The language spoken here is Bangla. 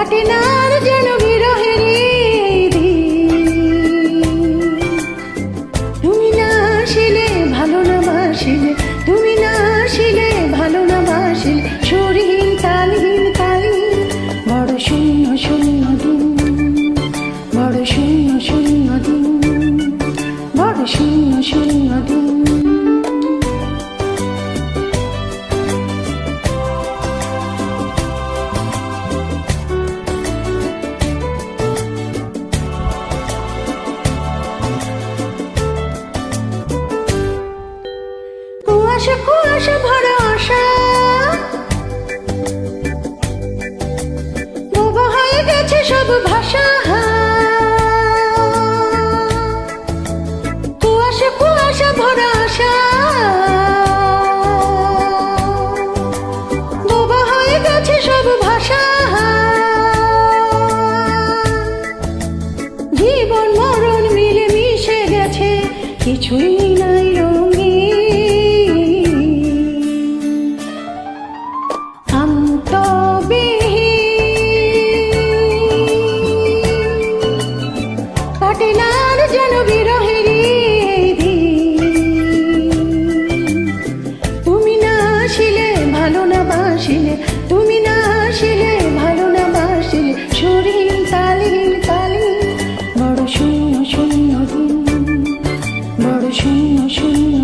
কাটে না আর যেন বিরহের তুমি না আসিলে ভালো না বাসিলে, তুমি না আসিলে ভালো না বাসিলে, সুরহীন তালহীন কালহীন বড় শূন্য শূন্য দিন, বড় শূন্য শূন্য দিন, বড় শূন্য শূন্য দিন। কুয়াশা কুয়াশা ভরা আশা বোবা হয়ে গেছে সব ভাষা, কুয়াশা কুয়াশা ভরা আশা বোবা হয়ে গেছে সব ভাষা, জীবন মরণ মিলে মিশে গেছে কিছুই নাই রঙে, কাটে না আর যেন বিরহের তুমি না আসিলে ভালো না বাসিলে, তুমি না আসিলে ভালো না বাসিলে, সুরহীন তালহীন কালহীন বড় শূন্য শূন্য দিন, বড় শূন্য শূন্য